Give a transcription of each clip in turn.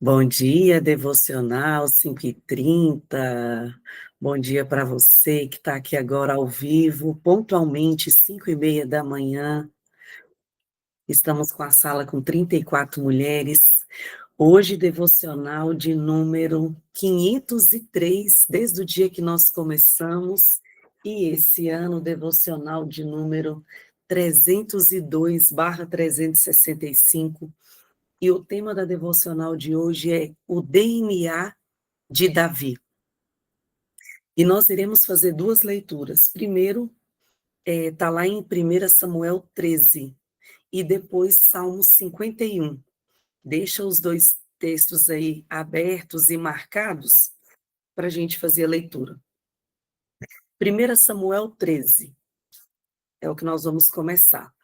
Bom dia, devocional 5h30. Bom dia para você que está aqui agora ao vivo, pontualmente 5h30 da manhã. Estamos com a sala com 34 mulheres. Hoje, devocional de número 503, desde o dia que nós começamos, e esse ano, devocional de número 302/365. E o tema da devocional de hoje é o DNA de Davi. E nós iremos fazer duas leituras. Primeiro, está lá em 1 Samuel 13, e depois Salmos 51. Deixa os dois textos aí abertos e marcados para a gente fazer a leitura. 1 Samuel 13 é o que nós vamos começar.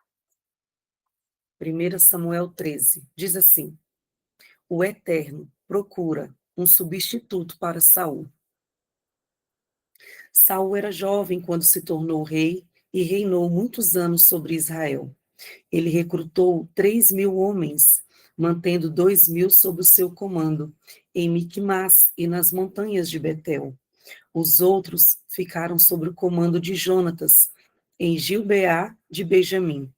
1 Samuel 13 diz assim: o Eterno procura um substituto para Saul. Saul era jovem quando se tornou rei e reinou muitos anos sobre Israel. Ele recrutou 3.000 homens, mantendo 2.000 sob o seu comando, em Miquimás e nas montanhas de Betel. Os outros ficaram sob o comando de Jonatas, em Gibeá de Benjamim.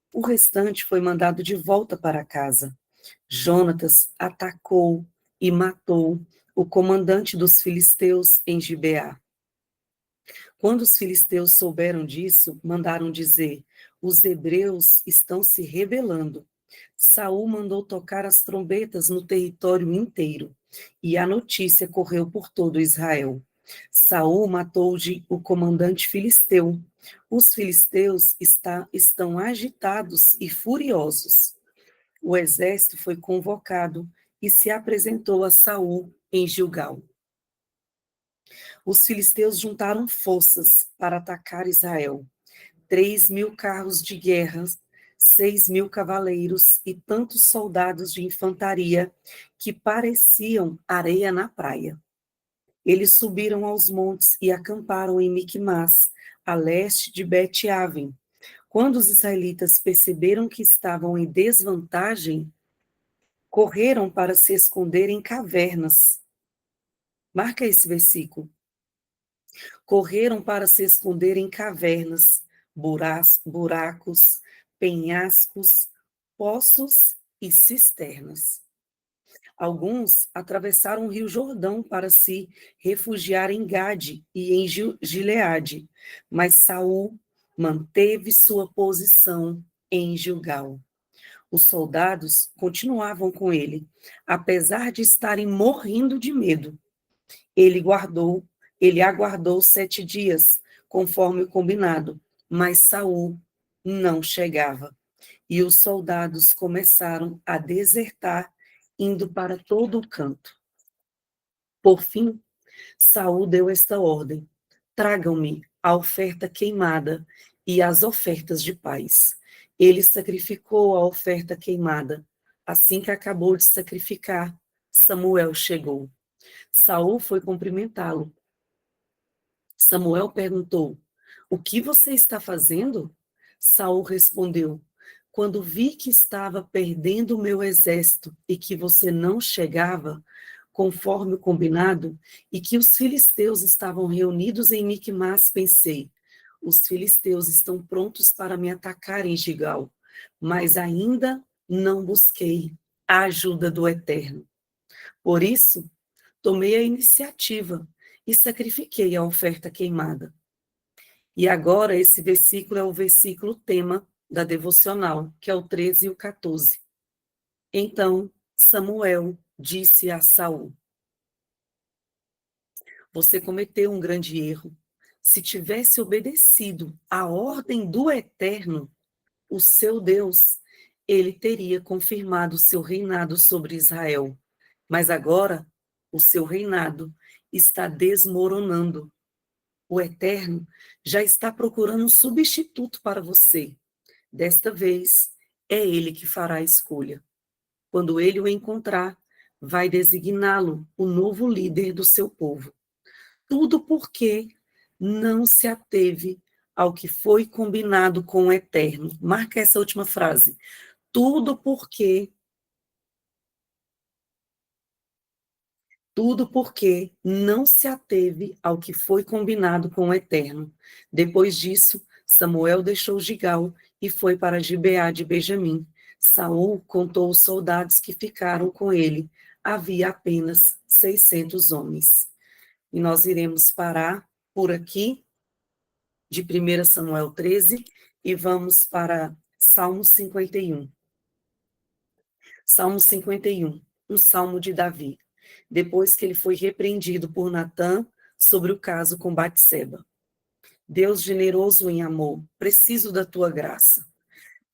O restante foi mandado de volta para casa. Jonatas atacou e matou o comandante dos filisteus em Gibeá. Quando os filisteus souberam disso, mandaram dizer: os hebreus estão se rebelando. Saul mandou tocar as trombetas no território inteiro, e a notícia correu por todo Israel. Saul matou o comandante filisteu. Os filisteus estão agitados e furiosos. O exército foi convocado e se apresentou a Saul em Gilgal. Os filisteus juntaram forças para atacar Israel. 3.000 carros de guerra, 6.000 cavaleiros e tantos soldados de infantaria que pareciam areia na praia. Eles subiram aos montes e acamparam em Miquimás, a leste de Bet-Aven. Quando os israelitas perceberam que estavam em desvantagem, correram para se esconder em cavernas. Marca esse versículo. Correram para se esconder em cavernas, buracos, penhascos, poços e cisternas. Alguns atravessaram o rio Jordão para se refugiar em Gade e em Gileade, mas Saul manteve sua posição em Gilgal. Os soldados continuavam com ele, apesar de estarem morrendo de medo. Ele aguardou 7 dias, conforme o combinado, mas Saul não chegava. E os soldados começaram a desertar, indo para todo o canto. Por fim, Saul deu esta ordem: tragam-me a oferta queimada e as ofertas de paz. Ele sacrificou a oferta queimada. Assim que acabou de sacrificar, Samuel chegou. Saul foi cumprimentá-lo. Samuel perguntou: o que você está fazendo? Saul respondeu: quando vi que estava perdendo o meu exército e que você não chegava, conforme o combinado, e que os filisteus estavam reunidos em Miquimás, pensei: os filisteus estão prontos para me atacar em Gigal, mas ainda não busquei a ajuda do Eterno. Por isso, tomei a iniciativa e sacrifiquei a oferta queimada. E agora esse versículo é o versículo tema da devocional, que é o 13 e o 14. Então Samuel disse a Saul: você cometeu um grande erro. Se tivesse obedecido à ordem do Eterno, o seu Deus, ele teria confirmado o seu reinado sobre Israel. Mas agora o seu reinado está desmoronando. O Eterno já está procurando um substituto para você. Desta vez, é ele que fará a escolha. Quando ele o encontrar, vai designá-lo o novo líder do seu povo. Tudo porque não se ateve ao que foi combinado com o Eterno. Marca essa última frase. Tudo porque Tudo porque não se ateve ao que foi combinado com o Eterno. Depois disso, Samuel deixou Gigal e foi para Gibeá de Benjamim. Saul contou os soldados que ficaram com ele. Havia apenas 600 homens. E nós iremos parar por aqui, de 1 Samuel 13, e vamos para Salmo 51. Salmo 51, um salmo de Davi, depois que ele foi repreendido por Natã sobre o caso com Batseba. Deus generoso em amor, preciso da tua graça.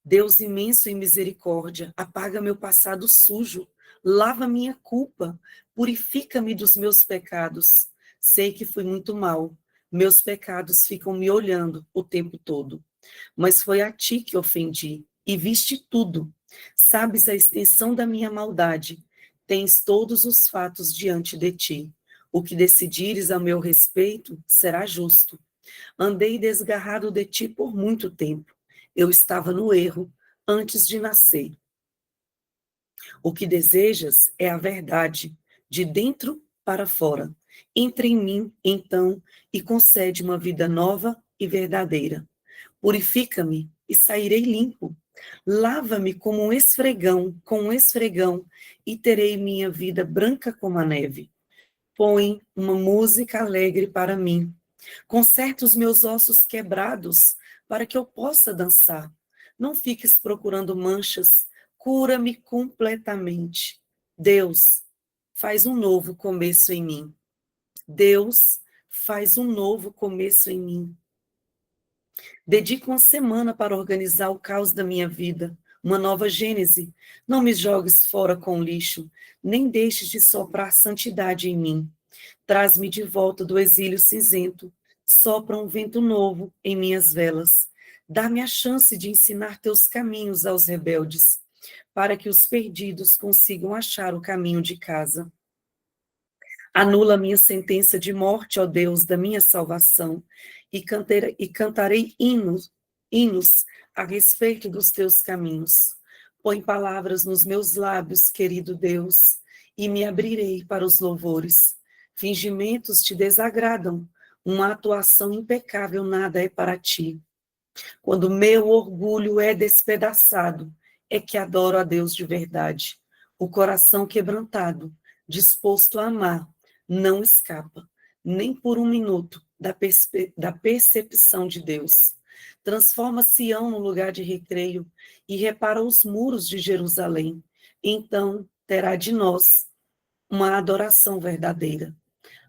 Deus imenso em misericórdia, apaga meu passado sujo, lava minha culpa, purifica-me dos meus pecados. Sei que fui muito mal, meus pecados ficam me olhando o tempo todo. Mas foi a ti que ofendi, e viste tudo. Sabes a extensão da minha maldade, tens todos os fatos diante de ti. O que decidires a meu respeito será justo. Andei desgarrado de ti por muito tempo. Eu estava no erro antes de nascer. O que desejas é a verdade, de dentro para fora. Entra em mim, então, e concede uma vida nova e verdadeira. Purifica-me e sairei limpo. Lava-me como com um esfregão, e terei minha vida branca como a neve. Põe uma música alegre para mim. Conserta os meus ossos quebrados, para que eu possa dançar. Não fiques procurando manchas, cura-me completamente. Deus, faz um novo começo em mim. Deus, faz um novo começo em mim. Dedico uma semana para organizar o caos da minha vida, uma nova gênese. Não me jogues fora com lixo, nem deixes de soprar santidade em mim. Traz-me de volta do exílio cinzento, sopra um vento novo em minhas velas. Dá-me a chance de ensinar teus caminhos aos rebeldes, para que os perdidos consigam achar o caminho de casa. Anula a minha sentença de morte, ó Deus, da minha salvação, e cantarei hinos a respeito dos teus caminhos. Põe palavras nos meus lábios, querido Deus, e me abrirei para os louvores. Fingimentos te desagradam, uma atuação impecável nada é para ti. Quando meu orgulho é despedaçado, é que adoro a Deus de verdade. O coração quebrantado, disposto a amar, não escapa, nem por um minuto, da percepção de Deus. Transforma Sião no lugar de recreio e repara os muros de Jerusalém. Então terá de nós uma adoração verdadeira.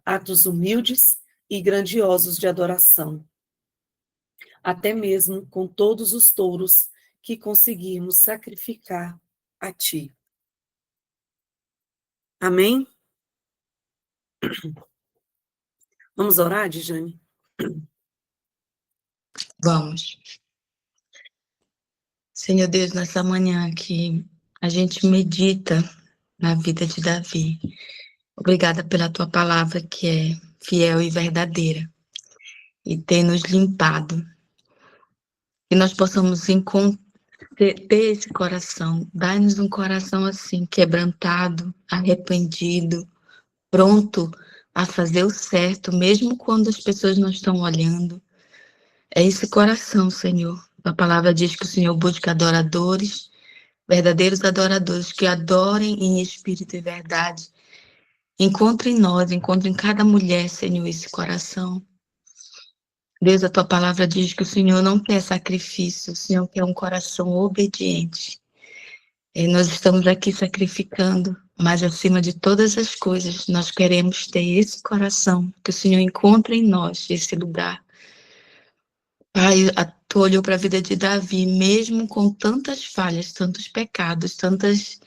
Atos humildes e grandiosos de adoração. Até mesmo com todos os touros que conseguimos sacrificar a ti. Amém? Vamos orar, Dijane? Vamos. Senhor Deus, nessa manhã que a gente medita na vida de Davi. Obrigada pela tua palavra que é fiel e verdadeira e tem nos limpado. Que nós possamos ter esse coração, dá-nos um coração assim, quebrantado, arrependido, pronto a fazer o certo, mesmo quando as pessoas não estão olhando. É esse coração, Senhor. A palavra diz que o Senhor busca adoradores, verdadeiros adoradores, que adorem em espírito e verdade. Encontre em nós, encontre em cada mulher, Senhor, esse coração. Deus, a tua palavra diz que o Senhor não quer sacrifício, o Senhor quer um coração obediente. E nós estamos aqui sacrificando, mas acima de todas as coisas, nós queremos ter esse coração, que o Senhor encontre em nós esse lugar. Pai, tu olhou para a vida de Davi, mesmo com tantas falhas, tantos pecados, tantos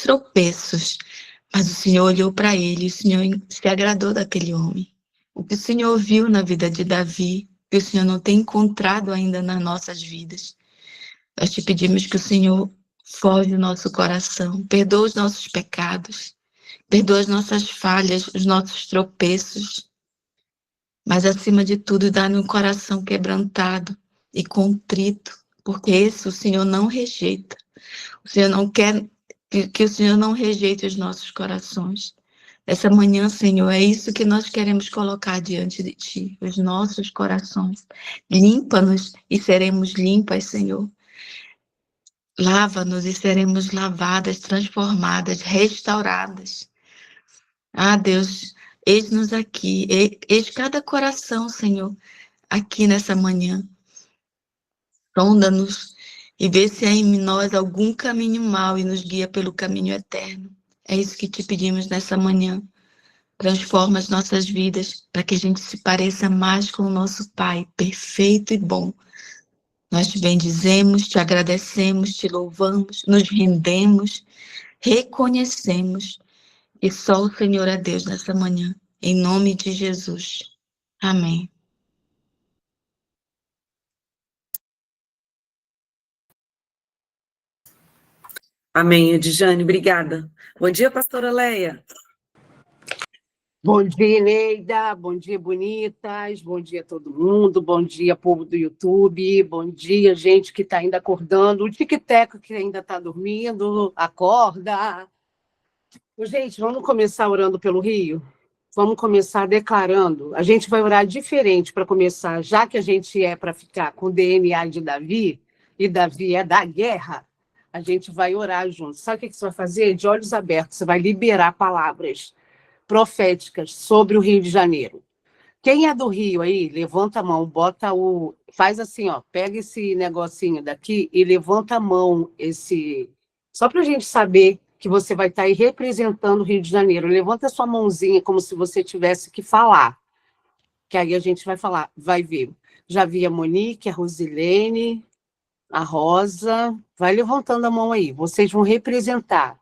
tropeços, mas o Senhor olhou para ele, o Senhor se agradou daquele homem. O que o Senhor viu na vida de Davi, que o Senhor não tem encontrado ainda nas nossas vidas. Nós te pedimos que o Senhor forge o nosso coração, perdoa os nossos pecados, perdoa as nossas falhas, os nossos tropeços, mas acima de tudo, dá-nos um coração quebrantado e contrito, porque esse o Senhor não rejeita. O Senhor não quer que o Senhor não rejeite os nossos corações. Essa manhã, Senhor, é isso que nós queremos colocar diante de Ti, os nossos corações. Limpa-nos e seremos limpas, Senhor. Lava-nos e seremos lavadas, transformadas, restauradas. Ah, Deus, eis-nos aqui, eis cada coração, Senhor, aqui nessa manhã. Sonda-nos e vê se há em nós algum caminho mau e nos guia pelo caminho eterno. É isso que te pedimos nessa manhã. Transforma as nossas vidas para que a gente se pareça mais com o nosso Pai, perfeito e bom. Nós te bendizemos, te agradecemos, te louvamos, nos rendemos, reconhecemos e só o Senhor é Deus nessa manhã. Em nome de Jesus. Amém. Amém, Edjane, obrigada. Bom dia, pastora Leia. Bom dia, Neida. Bom dia, bonitas. Bom dia a todo mundo. Bom dia, povo do YouTube. Bom dia, gente que está ainda acordando. O tic-tac que ainda está dormindo. Acorda. Gente, vamos começar orando pelo Rio? Vamos começar declarando. A gente vai orar diferente para começar, já que a gente é para ficar com o DNA de Davi, e Davi é da guerra, a gente vai orar junto. Sabe o que você vai fazer? De olhos abertos, você vai liberar palavras proféticas sobre o Rio de Janeiro. Quem é do Rio aí, levanta a mão, faz assim, ó, pega esse negocinho daqui e levanta a mão, só para a gente saber que você vai estar aí representando o Rio de Janeiro. Levanta a sua mãozinha como se você tivesse que falar, que aí a gente vai falar, vai ver. Já vi a Monique, a Rosilene, a Rosa, vai levantando a mão aí, vocês vão representar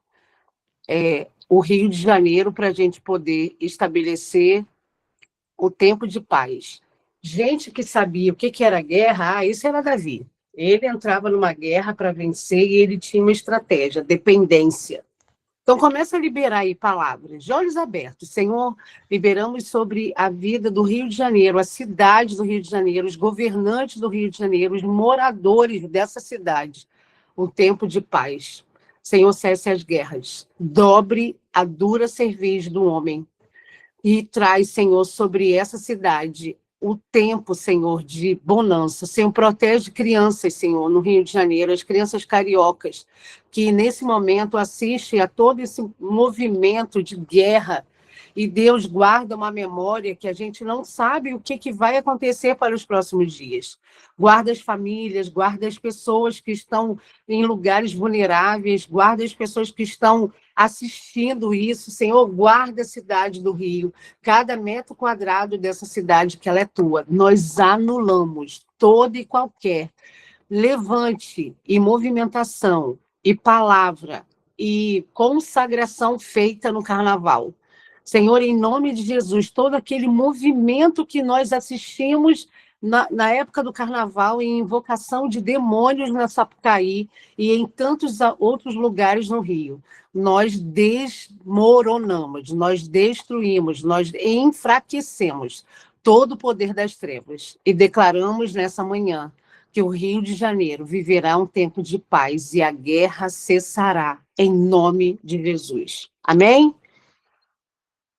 o Rio de Janeiro para a gente poder estabelecer o tempo de paz. Gente que sabia o que era guerra, isso era Davi. Ele entrava numa guerra para vencer e ele tinha uma estratégia, dependência. Então, começa a liberar aí palavras, de olhos abertos. Senhor, liberamos sobre a vida do Rio de Janeiro, a cidade do Rio de Janeiro, os governantes do Rio de Janeiro, os moradores dessa cidade, um tempo de paz. Senhor, cesse as guerras, dobre a dura cerviz do homem e traz, Senhor, sobre essa cidade o tempo, Senhor, de bonança. Senhor, protege crianças, Senhor, no Rio de Janeiro, as crianças cariocas, que nesse momento assistem a todo esse movimento de guerra. E Deus guarda uma memória que a gente não sabe o que vai acontecer para os próximos dias. Guarda as famílias, guarda as pessoas que estão em lugares vulneráveis, guarda as pessoas que estão assistindo isso. Senhor, guarda a cidade do Rio, cada metro quadrado dessa cidade que ela é tua. Nós anulamos toda e qualquer levante e movimentação e palavra e consagração feita no carnaval. Senhor, em nome de Jesus, todo aquele movimento que nós assistimos na época do carnaval, em invocação de demônios na Sapucaí e em tantos outros lugares no Rio, nós desmoronamos, nós destruímos, nós enfraquecemos todo o poder das trevas e declaramos nessa manhã que o Rio de Janeiro viverá um tempo de paz e a guerra cessará, em nome de Jesus. Amém?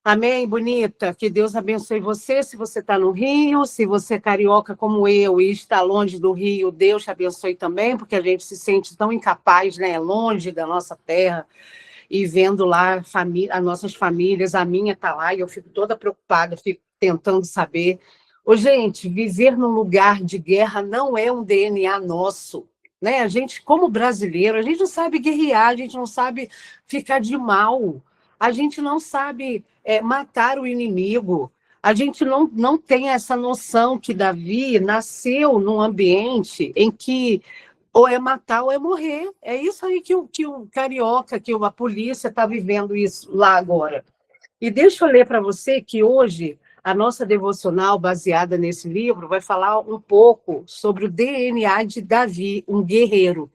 Amém, bonita? Que Deus abençoe você, se você está no Rio, se você é carioca como eu e está longe do Rio, Deus te abençoe também, porque a gente se sente tão incapaz, né? Longe da nossa terra, e vendo lá as nossas famílias, a minha está lá, e eu fico toda preocupada, fico tentando saber. Ô, gente, viver num lugar de guerra não é um DNA nosso, né? A gente, como brasileiro, a gente não sabe guerrear, a gente não sabe ficar de mal, a gente não sabe matar o inimigo, a gente não tem essa noção que Davi nasceu num ambiente em que ou é matar ou é morrer. É isso aí que o carioca, que a polícia está vivendo isso lá agora. E deixa eu ler para você que hoje a nossa devocional, baseada nesse livro, vai falar um pouco sobre o DNA de Davi, um guerreiro.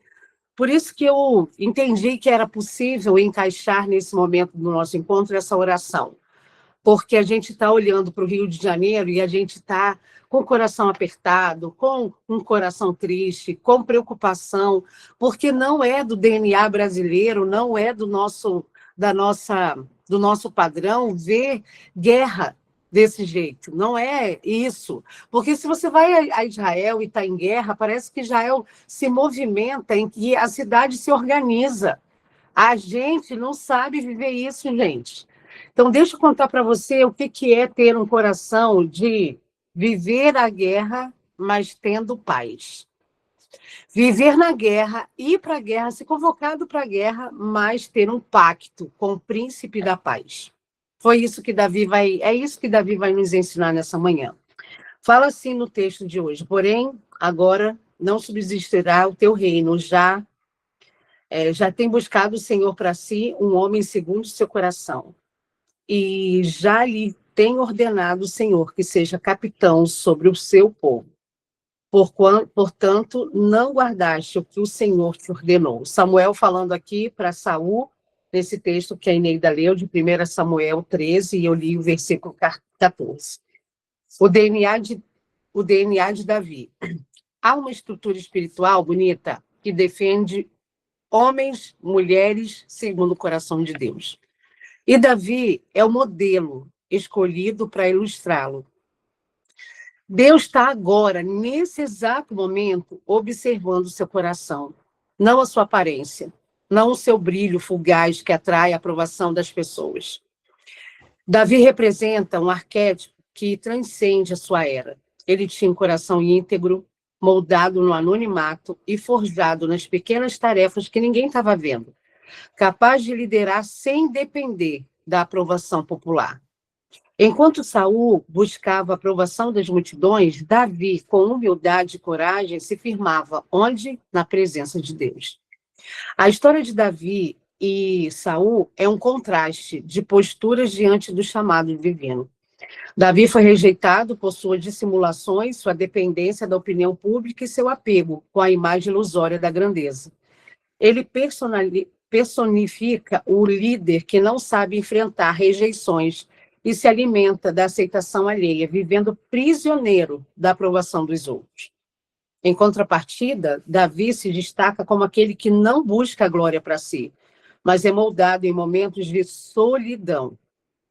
Por isso que eu entendi que era possível encaixar nesse momento do nosso encontro essa oração. porque a gente está olhando para o Rio de Janeiro e a gente está com o coração apertado, com um coração triste, com preocupação, porque não é do DNA brasileiro, não é do nosso padrão ver guerra desse jeito. Não é isso. Porque se você vai a Israel e está em guerra, parece que Israel se movimenta, em que a cidade se organiza. A gente não sabe viver isso, gente. Então, deixa eu contar para você o que é ter um coração de viver a guerra, mas tendo paz. Viver na guerra, ir para a guerra, ser convocado para a guerra, mas ter um pacto com o príncipe da paz. É isso que Davi vai nos ensinar nessa manhã. Fala assim no texto de hoje: porém, agora não subsistirá o teu reino, já tem buscado o Senhor para si um homem segundo o seu coração, e já lhe tem ordenado o Senhor que seja capitão sobre o seu povo. Portanto, não guardaste o que o Senhor te ordenou. Samuel falando aqui para Saul, nesse texto que a Eneida leu, de 1 Samuel 13, e eu li o versículo 14. O DNA de Davi. Há uma estrutura espiritual bonita que defende homens, mulheres, segundo o coração de Deus. E Davi é o modelo escolhido para ilustrá-lo. Deus está agora, nesse exato momento, observando o seu coração, não a sua aparência, não o seu brilho fugaz que atrai a aprovação das pessoas. Davi representa um arquétipo que transcende a sua era. Ele tinha um coração íntegro, moldado no anonimato e forjado nas pequenas tarefas que ninguém estava vendo, capaz de liderar sem depender da aprovação popular. Enquanto Saul buscava a aprovação das multidões, Davi, com humildade e coragem, se firmava onde? Na presença de Deus. A história de Davi e Saul é um contraste de posturas diante do chamado divino. Davi foi rejeitado por suas dissimulações, sua dependência da opinião pública e seu apego com a imagem ilusória da grandeza. Ele personifica o líder que não sabe enfrentar rejeições e se alimenta da aceitação alheia, vivendo prisioneiro da aprovação dos outros. Em contrapartida, Davi se destaca como aquele que não busca a glória para si, mas é moldado em momentos de solidão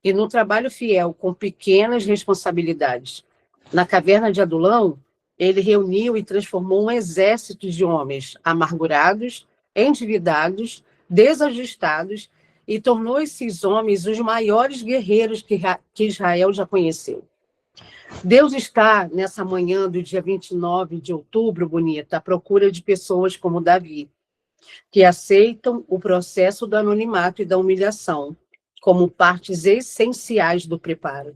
e no trabalho fiel com pequenas responsabilidades. Na caverna de Adulão, ele reuniu e transformou um exército de homens amargurados, endividados, desajustados, e tornou esses homens os maiores guerreiros que Israel já conheceu. Deus está, nessa manhã do dia 29 de outubro, bonita, à procura de pessoas como Davi, que aceitam o processo do anonimato e da humilhação como partes essenciais do preparo.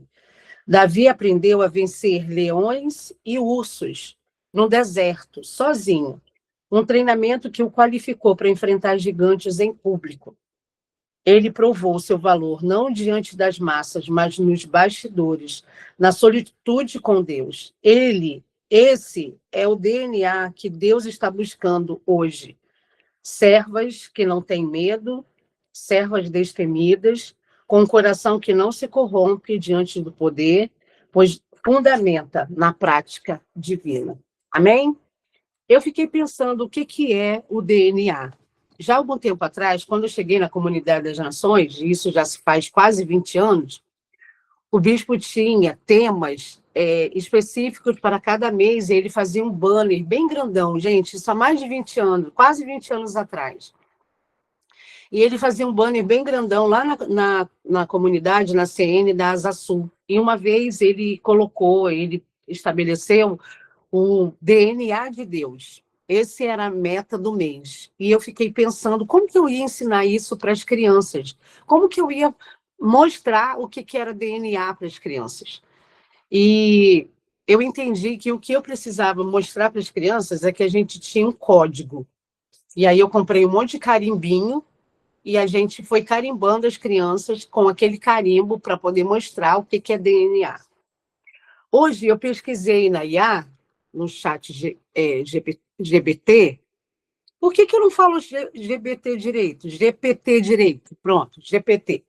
Davi aprendeu a vencer leões e ursos no deserto, sozinho, um treinamento que o qualificou para enfrentar gigantes em público. Ele provou seu valor não diante das massas, mas nos bastidores, na solitude com Deus. Esse é o DNA que Deus está buscando hoje. Servas que não têm medo, servas destemidas, com um coração que não se corrompe diante do poder, pois fundamenta na prática divina. Amém? Eu fiquei pensando o que é o DNA. Já há algum tempo atrás, quando eu cheguei na Comunidade das Nações, e isso já se faz quase 20 anos, o bispo tinha temas específicos para cada mês, e ele fazia um banner bem grandão, gente, isso há mais de 20 anos, quase 20 anos atrás. E ele fazia um banner bem grandão lá na comunidade, na CN da Asa Sul. E uma vez ele estabeleceu o DNA de Deus. Esse era a meta do mês. E eu fiquei pensando, como que eu ia ensinar isso para as crianças? Como que eu ia mostrar o que era DNA para as crianças? E eu entendi que o que eu precisava mostrar para as crianças é que a gente tinha um código. E aí eu comprei um monte de carimbinho e a gente foi carimbando as crianças com aquele carimbo para poder mostrar o que é DNA. Hoje eu pesquisei na IA, no chat GPT. Por que eu não falo GPT direito? GPT direito, pronto, GPT.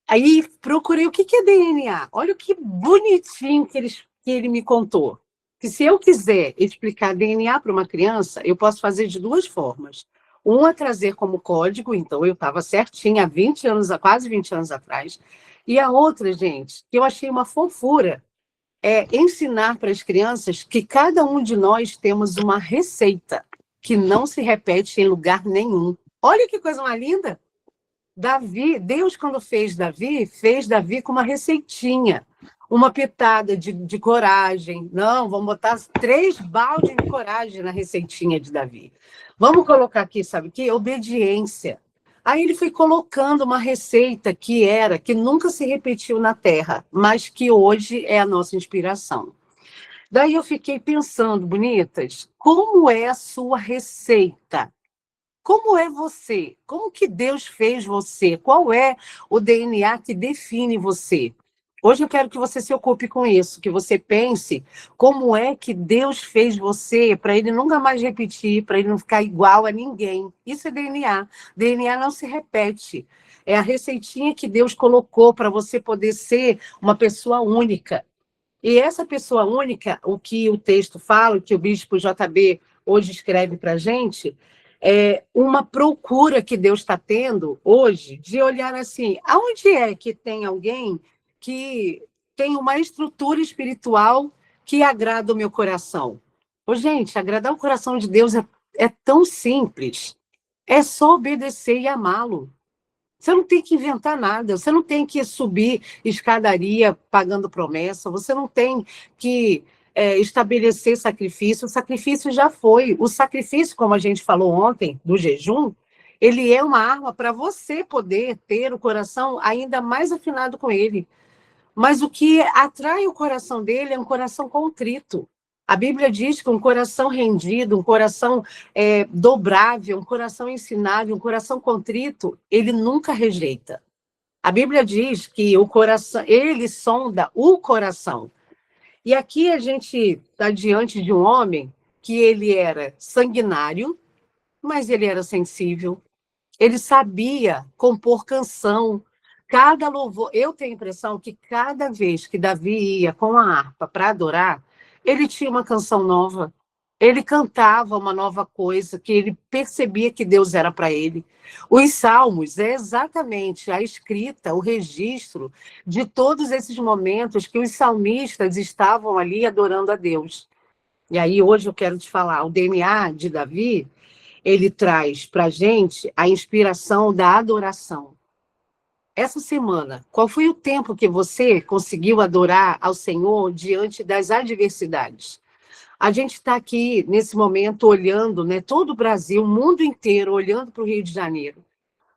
Aí procurei o que é DNA. Olha que bonitinho que ele me contou. Que se eu quiser explicar DNA para uma criança, eu posso fazer de duas formas. Uma, trazer como código, então eu estava certinha há 20 anos, há quase 20 anos atrás. E a outra, gente, que eu achei uma fofura, é ensinar para as crianças que cada um de nós temos uma receita que não se repete em lugar nenhum. Olha que coisa mais linda! Davi, Deus, quando fez Davi com uma receitinha, uma pitada de coragem. Não, vamos botar 3 baldes de coragem na receitinha de Davi. Vamos colocar aqui, sabe o quê? Obediência. Aí ele foi colocando uma receita que nunca se repetiu na Terra, mas que hoje é a nossa inspiração. Daí eu fiquei pensando, bonitas, como é a sua receita? Como é você? Como que Deus fez você? Qual é o DNA que define você? Hoje eu quero que você se ocupe com isso, que você pense como é que Deus fez você para ele nunca mais repetir, para ele não ficar igual a ninguém. Isso é DNA. DNA não se repete. É a receitinha que Deus colocou para você poder ser uma pessoa única. E essa pessoa única, o que o texto fala, o que o bispo JB hoje escreve para a gente, é uma procura que Deus está tendo hoje de olhar assim, aonde é que tem alguém que tem uma estrutura espiritual que agrada o meu coração? Ô, gente, agradar o coração de Deus é tão simples. É só obedecer e amá-lo. Você não tem que inventar nada, você não tem que subir escadaria pagando promessa, você não tem que estabelecer sacrifício, o sacrifício já foi. O sacrifício, como a gente falou ontem, do jejum, ele é uma arma para você poder ter o coração ainda mais afinado com ele. Mas o que atrai o coração dele é um coração contrito. A Bíblia diz que um coração rendido, um coração dobrável, um coração ensinável, um coração contrito, ele nunca rejeita. A Bíblia diz que o coração, ele sonda o coração. E aqui a gente está diante de um homem que ele era sanguinário, mas ele era sensível. Ele sabia compor canção. Cada louvor, eu tenho a impressão que cada vez que Davi ia com a harpa para adorar, ele tinha uma canção nova. Ele cantava uma nova coisa, que ele percebia que Deus era para ele. Os salmos é exatamente a escrita, o registro de todos esses momentos que os salmistas estavam ali adorando a Deus. E aí hoje eu quero te falar, o DNA de Davi, ele traz para a gente a inspiração da adoração. Essa semana, qual foi o tempo que você conseguiu adorar ao Senhor diante das adversidades? A gente está aqui, nesse momento, olhando, né, todo o Brasil, o mundo inteiro, olhando para o Rio de Janeiro.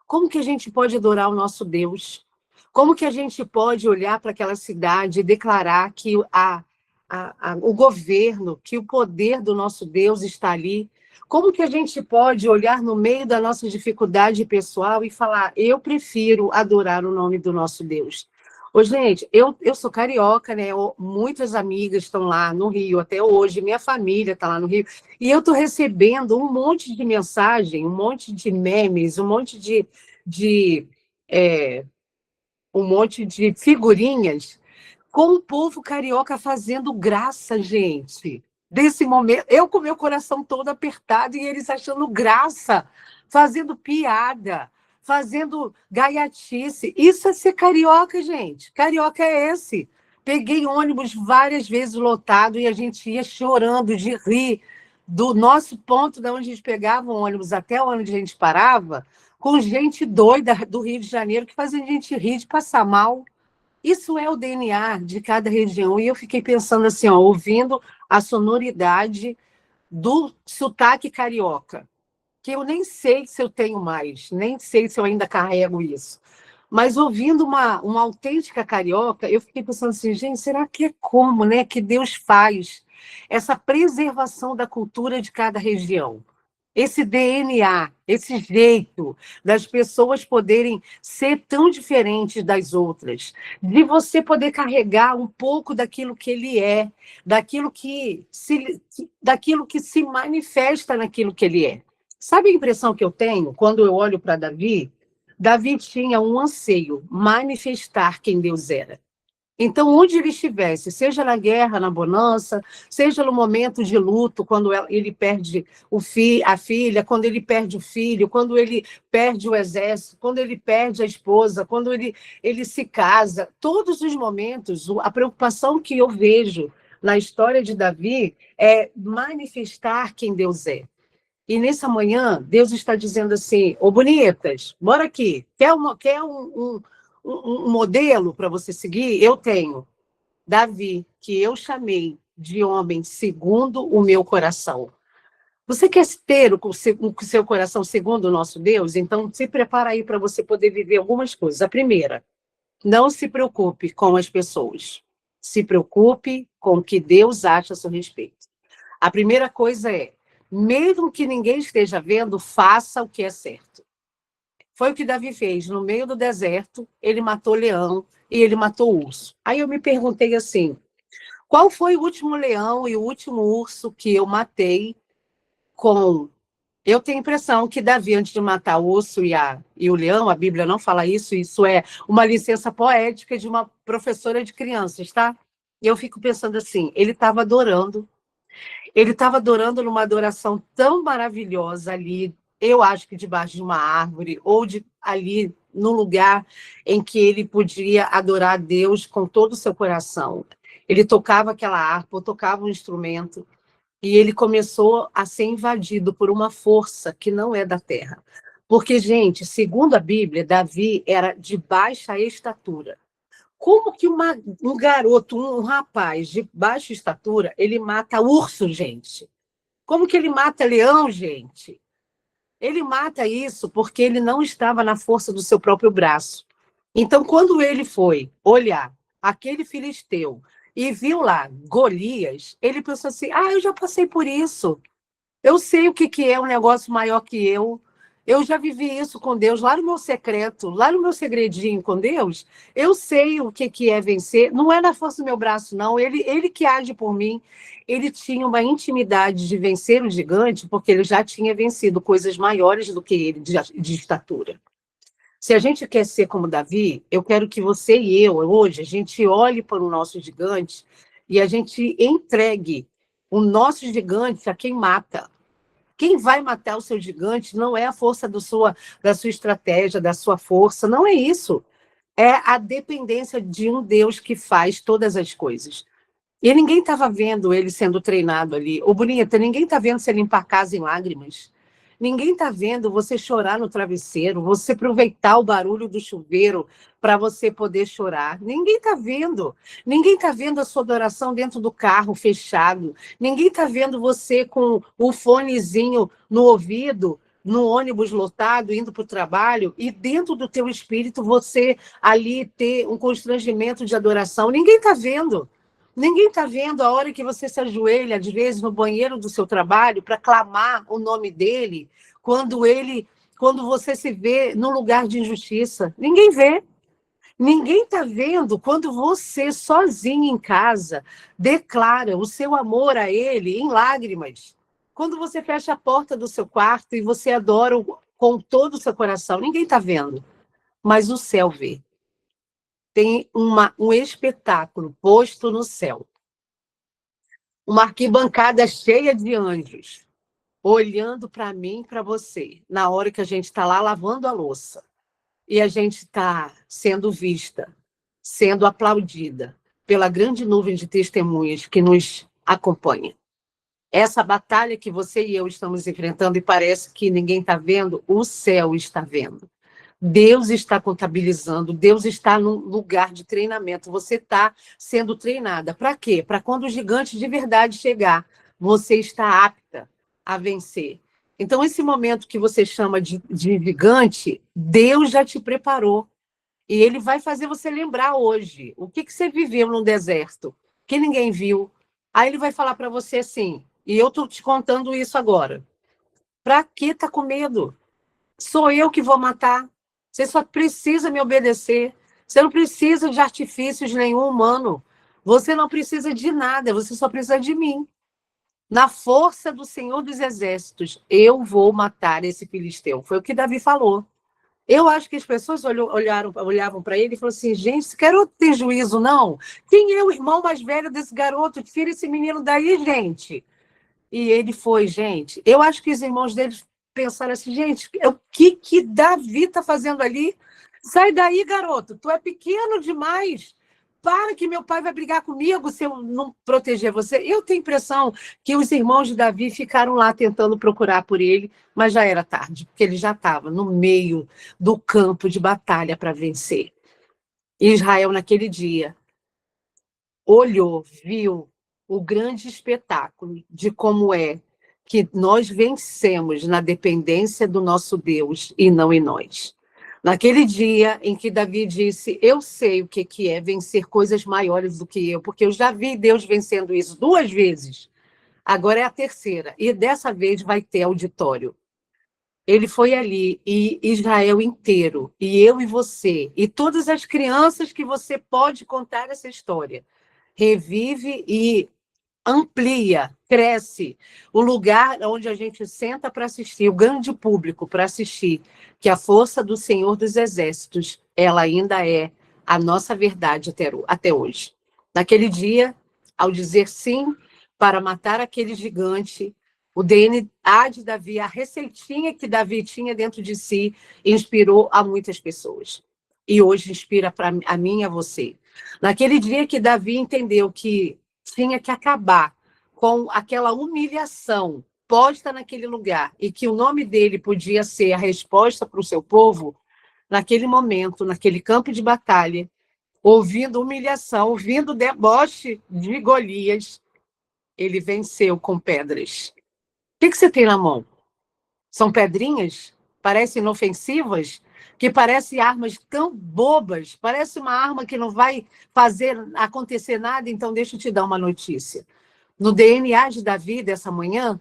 Como que a gente pode adorar o nosso Deus? Como que a gente pode olhar para aquela cidade e declarar que o governo, que o poder do nosso Deus está ali? Como que a gente pode olhar no meio da nossa dificuldade pessoal e falar, eu prefiro adorar o nome do nosso Deus? Ô, gente, eu sou carioca, né? Muitas amigas estão lá no Rio até hoje, minha família está lá no Rio, e eu estou recebendo um monte de mensagem, um monte de memes, um monte um monte de figurinhas com o povo carioca fazendo graça, gente. Desse momento, eu com meu coração todo apertado e eles achando graça, fazendo piada, fazendo gaiatice. Isso é ser carioca, gente. Carioca é esse. Peguei ônibus várias vezes lotado e a gente ia chorando de rir do nosso ponto de onde a gente pegava o ônibus até onde a gente parava, com gente doida do Rio de Janeiro que fazia a gente rir de passar mal. Isso é o DNA de cada região. E eu fiquei pensando assim, ó, ouvindo a sonoridade do sotaque carioca, que eu nem sei se eu tenho mais, nem sei se eu ainda carrego isso. Mas ouvindo uma autêntica carioca, eu fiquei pensando assim, gente, será que é como, né, que Deus faz essa preservação da cultura de cada região? Esse DNA, esse jeito das pessoas poderem ser tão diferentes das outras, de você poder carregar um pouco daquilo que ele é, daquilo que se manifesta naquilo que ele é. Sabe a impressão que eu tenho quando eu olho para Davi? Davi tinha um anseio, manifestar quem Deus era. Então, onde ele estivesse, seja na guerra, na bonança, seja no momento de luto, quando ele perde a filha, quando ele perde o filho, quando ele perde o exército, quando ele perde a esposa, quando ele se casa, todos os momentos, a preocupação que eu vejo na história de Davi é manifestar quem Deus é. E nessa manhã, Deus está dizendo assim, ô bonitas, bora aqui, quer um modelo para você seguir? Eu tenho Davi, que eu chamei de homem segundo o meu coração. Você quer ter o seu coração segundo o nosso Deus? Então, se prepara aí para você poder viver algumas coisas. A primeira, não se preocupe com as pessoas. Se preocupe com o que Deus acha a seu respeito. A primeira coisa é, mesmo que ninguém esteja vendo, faça o que é certo. Foi o que Davi fez. No meio do deserto, ele matou leão e ele matou urso. Aí eu me perguntei assim, qual foi o último leão e o último urso que eu matei com... Eu tenho a impressão que Davi, antes de matar o urso e o leão, a Bíblia não fala isso, isso é uma licença poética de uma professora de crianças, tá? E eu fico pensando assim, ele estava adorando numa adoração tão maravilhosa ali, eu acho que debaixo de uma árvore, ou ali no lugar em que ele podia adorar a Deus com todo o seu coração. Ele tocava aquela harpa, ou tocava um instrumento, e ele começou a ser invadido por uma força que não é da terra. Porque, gente, segundo a Bíblia, Davi era de baixa estatura. Como que um garoto, um rapaz de baixa estatura, ele mata urso, gente? Como que ele mata leão, gente? Ele mata isso porque ele não estava na força do seu próprio braço. Então, quando ele foi olhar aquele filisteu e viu lá Golias, ele pensou assim, eu já passei por isso. Eu sei o que é um negócio maior que eu. Eu já vivi isso com Deus, lá no meu secreto, lá no meu segredinho com Deus. Eu sei o que é vencer. Não é na força do meu braço, não. Ele que age por mim. Ele tinha uma intimidade de vencer o gigante, porque ele já tinha vencido coisas maiores do que ele de estatura. Se a gente quer ser como Davi, eu quero que você e eu, hoje, a gente olhe para o nosso gigante e a gente entregue o nosso gigante a quem mata. Quem vai matar o seu gigante não é a força da sua estratégia, da sua força, não é isso. É a dependência de um Deus que faz todas as coisas. E ninguém estava vendo ele sendo treinado ali. Ô, bonita, ninguém está vendo você limpar a casa em lágrimas. Ninguém está vendo você chorar no travesseiro, você aproveitar o barulho do chuveiro para você poder chorar. Ninguém está vendo. Ninguém está vendo a sua adoração dentro do carro fechado. Ninguém está vendo você com o fonezinho no ouvido, no ônibus lotado, indo para o trabalho, e dentro do teu espírito você ali ter um constrangimento de adoração. Ninguém está vendo. Ninguém está vendo a hora que você se ajoelha, às vezes, no banheiro do seu trabalho, para clamar o nome dele, quando você se vê num lugar de injustiça. Ninguém vê. Ninguém está vendo quando você, sozinho em casa, declara o seu amor a ele em lágrimas. Quando você fecha a porta do seu quarto e você adora com todo o seu coração. Ninguém está vendo, mas o céu vê. Tem um espetáculo posto no céu. Uma arquibancada cheia de anjos, olhando para mim e para você, na hora que a gente está lá lavando a louça. E a gente está sendo vista, sendo aplaudida pela grande nuvem de testemunhas que nos acompanha. Essa batalha que você e eu estamos enfrentando, e parece que ninguém está vendo, o céu está vendo. Deus está contabilizando, Deus está num lugar de treinamento, você está sendo treinada. Para quê? Para quando o gigante de verdade chegar, você está apta a vencer. Então, esse momento que você chama de gigante, Deus já te preparou. E ele vai fazer você lembrar hoje o que você viveu no deserto, que ninguém viu. Aí ele vai falar para você assim, e eu estou te contando isso agora. Para que tá com medo? Sou eu que vou matar. Você só precisa me obedecer. Você não precisa de artifícios nenhum humano. Você não precisa de nada, você só precisa de mim. Na força do Senhor dos Exércitos, eu vou matar esse filisteu. Foi o que Davi falou. Eu acho que as pessoas olhavam para ele e falaram assim, gente, esse garoto tem juízo, não? Quem é o irmão mais velho desse garoto? Tira esse menino daí, gente. E ele foi, gente. Eu acho que os irmãos dele pensaram assim, gente, o que Davi está fazendo ali? Sai daí, garoto, tu é pequeno demais. Para que meu pai vai brigar comigo se eu não proteger você. Eu tenho a impressão que os irmãos de Davi ficaram lá tentando procurar por ele, mas já era tarde, porque ele já estava no meio do campo de batalha para vencer. E Israel, naquele dia, olhou, viu o grande espetáculo de como é que nós vencemos na dependência do nosso Deus e não em nós. Naquele dia em que Davi disse, eu sei o que é vencer coisas maiores do que eu, porque eu já vi Deus vencendo isso 2 vezes, agora é a terceira, e dessa vez vai ter auditório. Ele foi ali, e Israel inteiro, e eu e você, e todas as crianças que você pode contar essa história, revive e amplia, cresce o lugar onde a gente senta para assistir, o grande público para assistir, que a força do Senhor dos Exércitos, ela ainda é a nossa verdade até hoje. Naquele dia, ao dizer sim para matar aquele gigante, o DNA de Davi, a receitinha que Davi tinha dentro de si, inspirou a muitas pessoas. E hoje inspira a mim e a você. Naquele dia que Davi entendeu que tinha que acabar com aquela humilhação posta naquele lugar e que o nome dele podia ser a resposta para o seu povo, naquele momento, naquele campo de batalha, ouvindo humilhação, ouvindo deboche de Golias, ele venceu com pedras. O que você tem na mão? São pedrinhas? Parecem inofensivas? Que parecem armas tão bobas? Parece uma arma que não vai fazer acontecer nada? Então, deixa eu te dar uma notícia. No DNA de Davi, dessa manhã,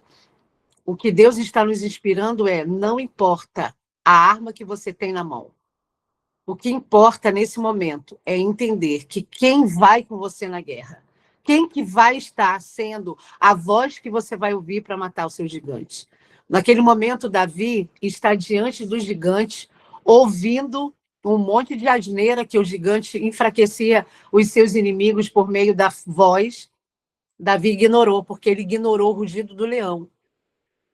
o que Deus está nos inspirando é, não importa a arma que você tem na mão. O que importa nesse momento é entender que quem vai com você na guerra, quem que vai estar sendo a voz que você vai ouvir para matar o seu gigante. Naquele momento, Davi está diante do gigante, ouvindo um monte de asneira que o gigante enfraquecia os seus inimigos por meio da voz. Davi ignorou, porque ele ignorou o rugido do leão.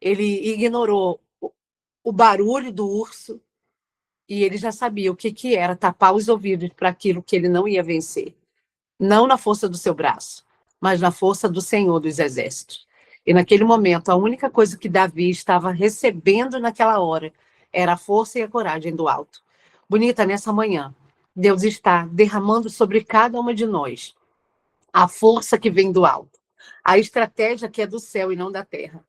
Ele ignorou o barulho do urso e ele já sabia o que era tapar os ouvidos para aquilo que ele não ia vencer. Não na força do seu braço, mas na força do Senhor dos Exércitos. E naquele momento, a única coisa que Davi estava recebendo naquela hora era a força e a coragem do alto. Bonita, nessa manhã, Deus está derramando sobre cada uma de nós a força que vem do alto, a estratégia que é do céu e não da terra.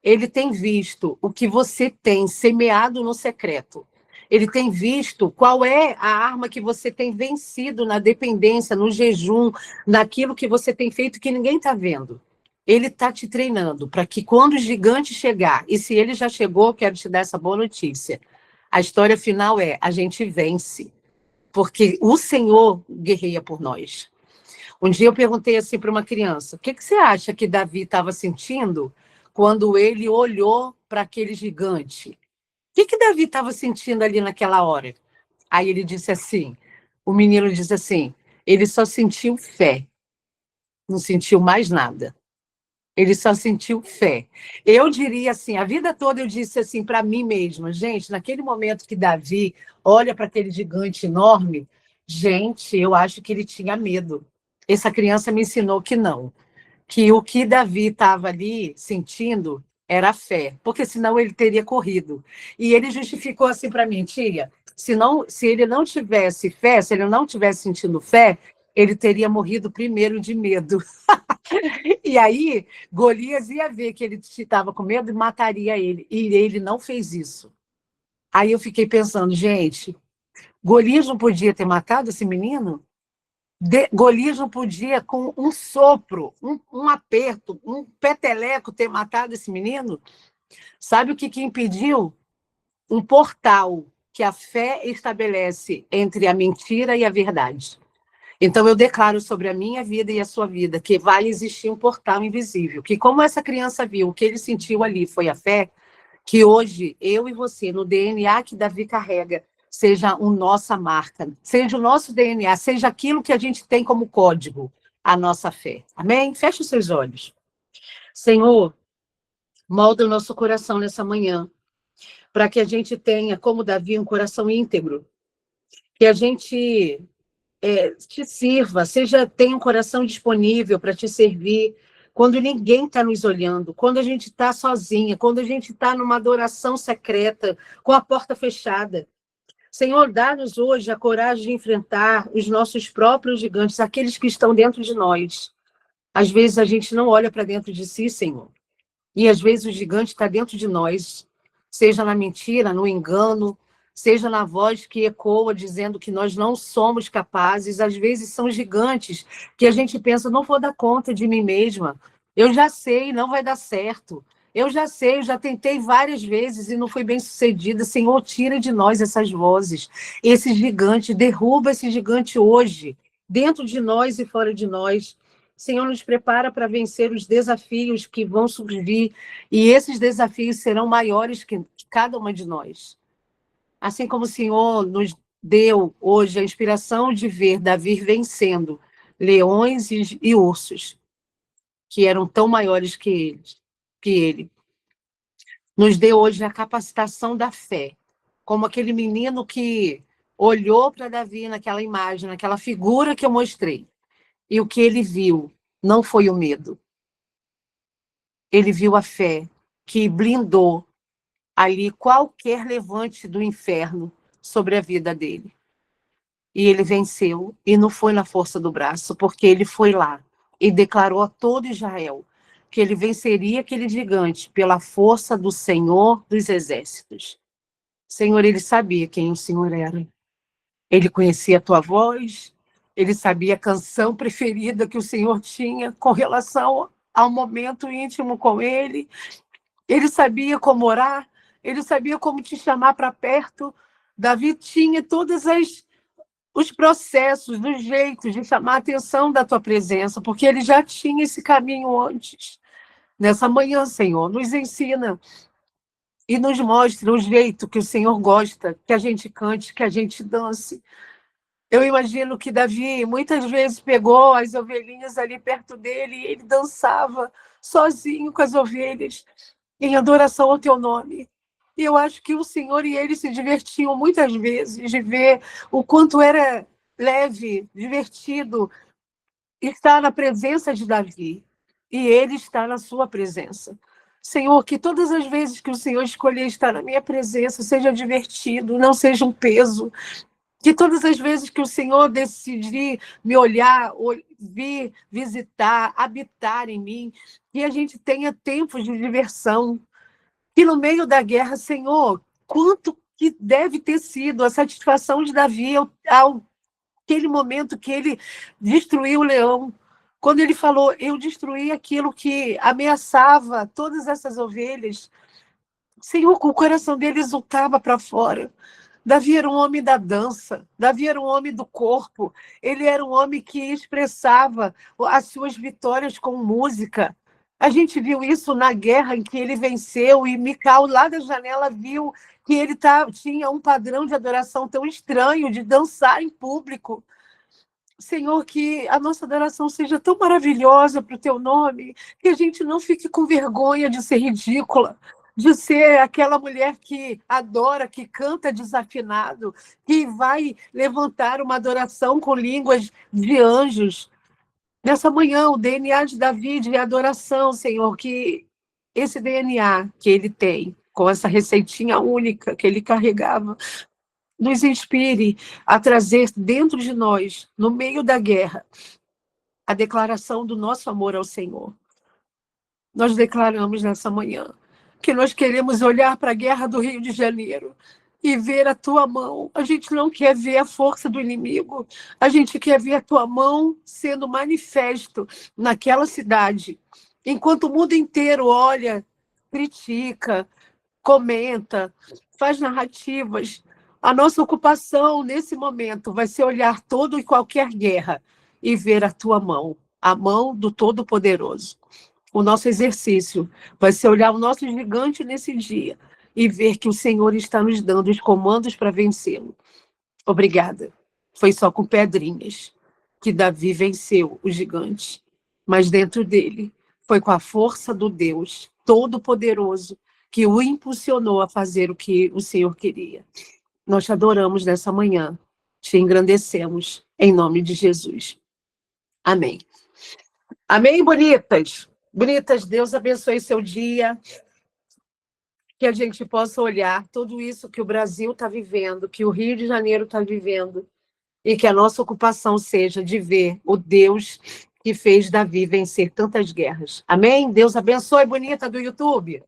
Ele tem visto o que você tem semeado no secreto. Ele tem visto qual é a arma que você tem vencido na dependência, no jejum, naquilo que você tem feito que ninguém está vendo. Ele está te treinando para que quando o gigante chegar, e se ele já chegou, eu quero te dar essa boa notícia. A história final é, a gente vence, porque o Senhor guerreia por nós. Um dia eu perguntei assim para uma criança, o que você acha que Davi estava sentindo quando ele olhou para aquele gigante? O que Davi estava sentindo ali naquela hora? Aí ele disse assim, o menino disse assim, ele só sentiu fé, não sentiu mais nada. Ele só sentiu fé. Eu diria assim, a vida toda eu disse assim para mim mesma, gente, naquele momento que Davi olha para aquele gigante enorme, gente, eu acho que ele tinha medo. Essa criança me ensinou que não, que o que Davi estava ali sentindo era fé, porque senão ele teria corrido. E ele justificou assim para mim, tia, se ele não tivesse fé, se ele não tivesse sentindo fé, ele teria morrido primeiro de medo. E aí, Golias ia ver que ele estava com medo e mataria ele. E ele não fez isso. Aí eu fiquei pensando, gente, Golias não podia ter matado esse menino? Golias não podia, com um sopro, um aperto, um peteleco, ter matado esse menino? Sabe o que impediu? Um portal que a fé estabelece entre a mentira e a verdade. Então, eu declaro sobre a minha vida e a sua vida que vai existir um portal invisível, que como essa criança viu, o que ele sentiu ali foi a fé, que hoje, eu e você, no DNA que Davi carrega, seja a nossa marca, seja o nosso DNA, seja aquilo que a gente tem como código, a nossa fé. Amém? Feche os seus olhos. Senhor, molda o nosso coração nessa manhã, para que a gente tenha, como Davi, um coração íntegro, que a gente te sirva, tenha um coração disponível para te servir, quando ninguém está nos olhando, quando a gente está sozinha, quando a gente está numa adoração secreta, com a porta fechada. Senhor, dá-nos hoje a coragem de enfrentar os nossos próprios gigantes, aqueles que estão dentro de nós. Às vezes a gente não olha para dentro de si, Senhor, e às vezes o gigante está dentro de nós, seja na mentira, no engano, seja na voz que ecoa dizendo que nós não somos capazes. Às vezes são gigantes que a gente pensa, não vou dar conta de mim mesma, eu já sei, não vai dar certo, eu já sei, eu já tentei várias vezes e não fui bem sucedida. Senhor, tira de nós essas vozes, esse gigante, derruba esse gigante hoje, dentro de nós e fora de nós. Senhor, nos prepara para vencer os desafios que vão surgir, e esses desafios serão maiores que cada uma de nós. Assim como o Senhor nos deu hoje a inspiração de ver Davi vencendo leões e ursos, que eram tão maiores que ele. Nos deu hoje a capacitação da fé, como aquele menino que olhou para Davi naquela imagem, naquela figura que eu mostrei, e o que ele viu não foi o medo. Ele viu a fé que blindou ali qualquer levante do inferno sobre a vida dele. E ele venceu, e não foi na força do braço, porque ele foi lá e declarou a todo Israel que ele venceria aquele gigante pela força do Senhor dos Exércitos. Senhor, ele sabia quem o Senhor era. Ele conhecia a tua voz, ele sabia a canção preferida que o Senhor tinha com relação ao momento íntimo com ele. Ele sabia como orar, ele sabia como te chamar para perto. Davi tinha todos os processos, os jeitos de chamar a atenção da tua presença, porque ele já tinha esse caminho antes. Nessa manhã, Senhor, nos ensina e nos mostra o jeito que o Senhor gosta, que a gente cante, que a gente dance. Eu imagino que Davi muitas vezes pegou as ovelhinhas ali perto dele e ele dançava sozinho com as ovelhas, em adoração ao teu nome. E eu acho que o Senhor e ele se divertiam muitas vezes de ver o quanto era leve, divertido estar na presença de Davi, e ele está na sua presença. Senhor, que todas as vezes que o Senhor escolher estar na minha presença, seja divertido, não seja um peso. Que todas as vezes que o Senhor decidir me olhar, vir, visitar, habitar em mim, que a gente tenha tempos de diversão. Que no meio da guerra, Senhor, quanto que deve ter sido a satisfação de Davi aquele momento que ele destruiu o leão, quando ele falou, eu destruí aquilo que ameaçava todas essas ovelhas. Senhor, o coração dele exultava para fora. Davi era um homem da dança, Davi era um homem do corpo, ele era um homem que expressava as suas vitórias com música. A gente viu isso na guerra em que ele venceu, e Mical, lá da janela, viu que ele tinha um padrão de adoração tão estranho, de dançar em público. Senhor, que a nossa adoração seja tão maravilhosa para o teu nome, que a gente não fique com vergonha de ser ridícula, de ser aquela mulher que adora, que canta desafinado, que vai levantar uma adoração com línguas de anjos. Nessa manhã, o DNA de Davi de adoração, Senhor, que esse DNA que ele tem, com essa receitinha única que ele carregava, nos inspire a trazer dentro de nós, no meio da guerra, a declaração do nosso amor ao Senhor. Nós declaramos nessa manhã que nós queremos olhar para a guerra do Rio de Janeiro e ver a tua mão. A gente não quer ver a força do inimigo, a gente quer ver a tua mão sendo manifesto naquela cidade. Enquanto o mundo inteiro olha, critica, comenta, faz narrativas, a nossa ocupação nesse momento vai ser olhar toda e qualquer guerra e ver a tua mão, a mão do Todo-Poderoso. O nosso exercício vai ser olhar o nosso gigante nesse dia e ver que o Senhor está nos dando os comandos para vencê-lo. Obrigada. Foi só com pedrinhas que Davi venceu o gigante, mas dentro dele foi com a força do Deus Todo-Poderoso que o impulsionou a fazer o que o Senhor queria. Nós te adoramos nessa manhã, te engrandecemos, em nome de Jesus. Amém. Amém, bonitas? Bonitas, Deus abençoe seu dia, que a gente possa olhar tudo isso que o Brasil está vivendo, que o Rio de Janeiro está vivendo, e que a nossa ocupação seja de ver o Deus que fez Davi vencer tantas guerras. Amém? Deus abençoe, bonita do YouTube.